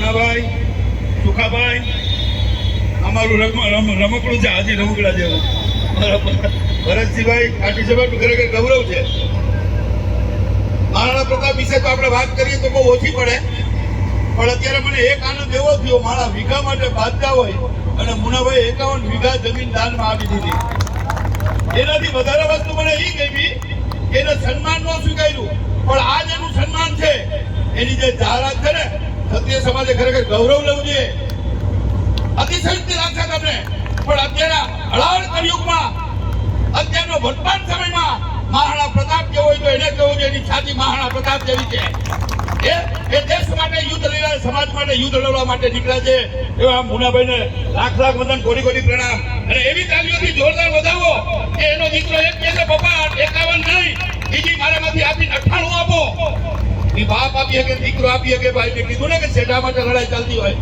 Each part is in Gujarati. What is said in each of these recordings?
મુનાભાઈ, સુખાભાઈ, અમારું રમકડું છે હાજી રમકડા જેવું. ભરતસિંહભાઈ કાઠી સભા ખરેખર ગૌરવ છે. મહારાણા પ્રતાપ વિશે તો આપણે વાત કરીએ તો બહુ ઓછી પડે, પણ અત્યારે મને એક આનંદ એવો થયો, મારા વીઘા માટે બાંધતા હોય અને મુનાભાઈ 51 વીઘા જમીન દાનમાં આપી દીધી. એનાથી વધારે વસ્તુ મને એ ગમી કે એને સન્માન ન સ્વીકાર્યું, પણ આજ એનું સન્માન છે. એની જે જાહેરાત છે ને, ક્ષત્રિય સમાજે ખરેખર ગૌરવ લેવું જોઈએ. અતિશયોક્તિ લાગશે તમને, પણ અત્યારે હળાહળ કળિયુગમાં, અત્યારનો વર્તમાન સમયમાં મહારાણા પ્રતાપ કેવો હોય તો એને કહેવું છે એની છાતી મહારાણા પ્રતાપ જેવી છે. એ દેશ માટે યુદ્ધ લડ્યા, સમાજ માટે યુદ્ધ લડવા માટે નીકળ્યા છે. એવા મુનાભાઈને લાખ લાખ વંદન, કોટી કોટી પ્રણામ. અને એવી તાલીઓથી જોરદાર વધાવો કે એનો દીકરો એક કહે છે પપ્પા 51 નહીં, બીજી મારામાંથી આપીને 98 આપો. એ બાપ આપી શકે, દીકરો આપી શકે. ભાઈ મેં કીધું ને કે શેઠા માટે લડાઈ ચાલતી હોય,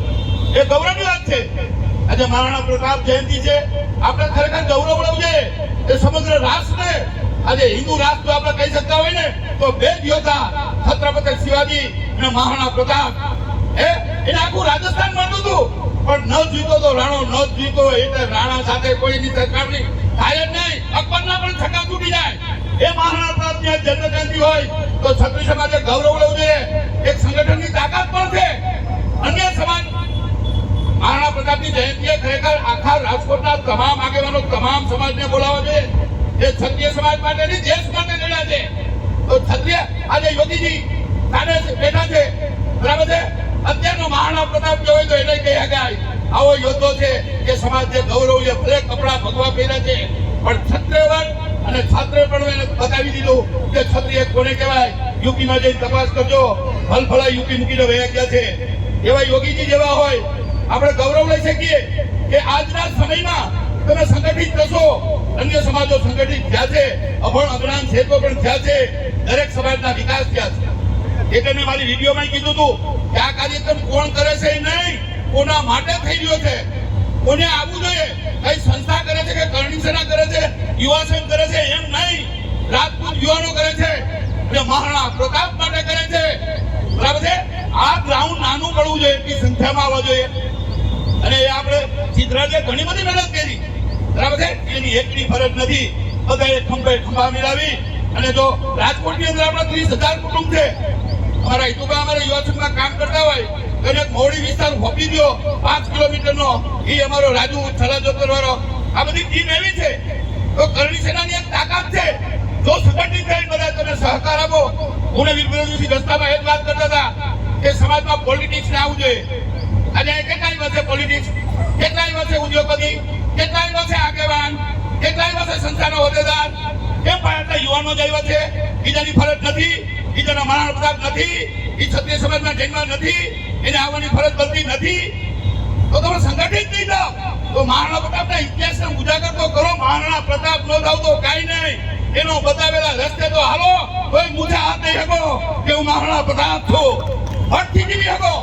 એ ગૌરવની વાત છે. આજે મહારાણા પ્રતાપ જયંતિ છે, આપણે ખરેખર ગૌરવ લેવું જોઈએ. એ સમગ્ર રાષ્ટ્રને, આજે હિન્દુ રાષ્ટ્ર આપણે કહી શકતા હોય ને તો બે જ યોદ્ધા, છત્રપતિ શિવાજી અને મહારાણા પ્રતાપ. એને આખું રાજસ્થાન મળતું હતું, પણ ન જીતો તો રાણો, ન જીતો એટલે રાણા સાથે કોઈની સરકારની થાય જ નહીં. અકબરના પણ છક્કા તૂટી જાય. એ મહારાણા પ્રતાપની જન્મ જયંતિ હોય તો ક્ષત્રિય સમાજે ગૌરવ લેવું જોઈએ. એક સંગઠનની તાકાત પણ છે. અન્ય સમાજ મહારાણા પ્રતાપની જયંતિએ ખરેખર આખા રાજકોટના તમામ આગેવાનો, તમામ સમાજને બોલાવવા જોઈએ. એ ક્ષત્રિય સમાજ માટે નહીં, દેશ માટે લડ્યા છે. તો ક્ષત્રિય આજે યોગીજી સામે બેઠા છે, બરાબર છે. અત્યારનો મહારાણા પ્રતાપ જે હોય તો એને કહી શકાય આવો યોદ્ધો છે કે સમાજ જે ગૌરવ છે. ભલે કપડા ભગવા પહેર્યા છે, પણ ક્ષત્રિયવન અને છાત્ર પણ એને બતાવી દીધું કે ક્ષત્રિય કોને કહેવાય. યુપીમાં જઈને તપાસ કરજો, ભલભલા યુપી મૂકીને વયા ગયા છે. એવા યોગીજી જેવા હોય આપણે ગૌરવ લઈ શકીએ કે આજના સમયમાં તમે સંગઠિત થશો. અન્ય સમાજો સંગઠિત થયા છે, અભણ અજ્ઞાન ક્ષેત્રો પણ થયા છે, દરેક સમાજના વિકાસ થયા છે. એટલે મેં મારી વિડીયોમાં કીધું હતું કે આ કાર્યક્રમ કોણ કરે છે નહીં, કોના માટે થઈ રહ્યો છે, કોને આવવું જોઈએ, કઈ સંસ્થા કરે છે કે કરણી સેના કરે છે, યુવા સંઘ કરે છે, એમ નહીં. રાજપૂત યુવાનો કરે છે અને મહારાણા પ્રતાપ માટે કરે છે, બરાબર છે. આ ગ્રાઉન્ડ નાનું પડવું જોઈએ, એટલી સંખ્યામાં આવવા જોઈએ. અને એ આપણે ચિત્રાજે ઘણી બધી મહેનત કરી, બરાબર છે. એની એકની ફરજ નથી, બધાએ ખંભા મિલાવી. અને જો રાજકોટની અંદર આપણા 30,000 કુટુંબ છે, અમારા હિતુભા અમારા યુવા સંઘમાં કામ કરતા હોય તો એને મોવડી વિસ્તાર હોપી દો 5 કિલોમીટરનો, એ અમારો રાજુ છલાજોતર વાળો. આ બધી ટીમ એવી છે તો કરણી સેનાની એક તાકાત છે. જો સંગઠિત થઈ બધા તમે સહકાર આપો. હું વીર વિરોધી રસ્તામાં એ જ વાત કરતા હતા કે સમાજમાં પોલિટિક્સ ને આવવું જોઈએ. અને કેટલાય વર્ષે પોલિટિક્સ, કેટલાય વર્ષે ઉદ્યોગપતિ, કેટલાય વર્ષે આગેવાન, કેટલાય વર્ષે સંસ્થાનો હોદ્દેદાર, કેમ ભારતના યુવાનો જ આવ્યા છે. બીજાની ફરજ નથી, બીજાના મહારાણા પ્રતાપ નથી, એ ક્ષત્રિય સમાજમાં જન્મ નથી, એને આવવાની ફરજ બનતી નથી. તો તમે સંગઠિત નહીં થાવ તો મહારાણા પ્રતાપના ઇતિહાસને ઉજાગર તો કરો. મહારાણા પ્રતાપ ન થાવ તો કાંઈ નહીં. એનો બતાવેલા રસ્તે તો હાલો, કોઈ મૂછા હાથ નહીં શકો કે હું મહારાણા પ્રતાપ છું. હટથી જીવી શકો.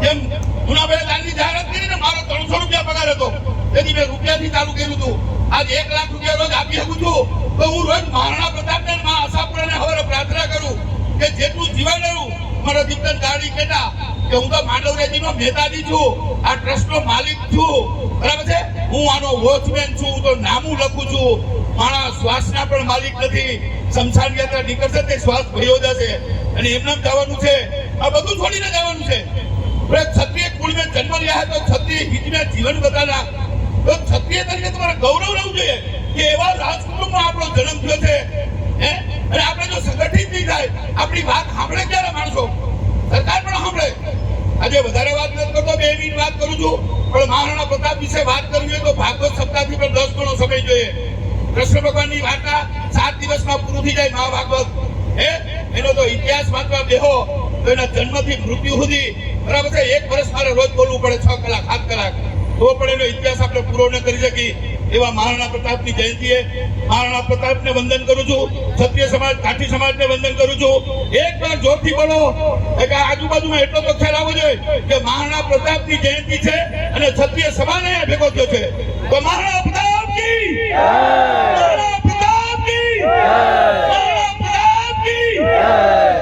જેમ મુનાભાઈ દાનની જાહેરાત કરી ને, મારો 300 રૂપિયા પગાર હતો, તેથી મેં રૂપિયાથી ચાલુ કર્યું હતું. આજ 1 લાખ રૂપિયા રોજ આપી શકું છું. તો હું રોજ મહારાણા પ્રતાપને માં આશાપુરાને હવે પ્રાર્થના કરું કે જેટલું જીવન રહ્યું મારો દીકરા ગાડી કેટા કે હું તો માંડવરેજીનો નેતાજી છું, આ ટ્રસ્ટનો માલિક છું, બરાબર છે. હું આનો વોચમેન છું, હું તો નામું લખું છું. મારા શ્વાસના પણ માલિક નથી. શમશાન યાત્રા નીકળશે તે શ્વાસ ભયો જશે અને એમને જવાનું છે. આ બધું છોડીને જવાનું છે. ક્ષત્રિય કુળમાં જન્મ રહ્યા તો ક્ષત્રિય હિતમાં જીવન બતાવ્યા. તો ક્ષત્રિય તરીકે તમારે ગૌરવ લેવું જોઈએ કે એવા રાજકુટુંબમાં આપણો જન્મ થયો છે. અને આપણે જો સંગઠિત નહીં થાય, આપણી વાત સાંભળે ક્યારે માણસો? સરકાર પણ સાંભળે. આજે વધારે વાત નથી કરતો, 2 મિનિટ વાત કરું છું, પણ મહારાણા પ્રતાપ વિશે વાત કરવી હોય તો ભાગવત સપ્તાહથી પણ 10 ગણો સમય જોઈએ. કૃષ્ણ ભગવાનની વાર્તા 7 દિવસમાં પૂરું થઈ જાય. મહાભાગવત એનો તો ઇતિહાસ વાંચવા બેહો તો એના જન્મથી મૃત્યુ સુધી, બરાબર છે, 1 વર્ષ મારે રોજ બોલવું પડે, 6 કલાક 7 કલાક, તો પણ એનો ઇતિહાસ આપણે પૂરો ન કરી શકી. એવા મહારાણા પ્રતાપની જયંતિએ મહારાણા પ્રતાપને વંદન કરું છું. ક્ષત્રિય સમાજ, કાઠી સમાજને વંદન કરું છું. એકવાર જોરથી બોલો કે આજુબાજુમાં એટલો તો ખ્યાલ આવવો જોઈએ કે મહારાણા પ્રતાપની જયંતિ છે અને ક્ષત્રિય સમાજ ભેગો થયો છે. તો મહારાણા પ્રતાપ કી જય, મહારાણા પ્રતાપ કી જય, મહારાણા પ્રતાપ કી જય.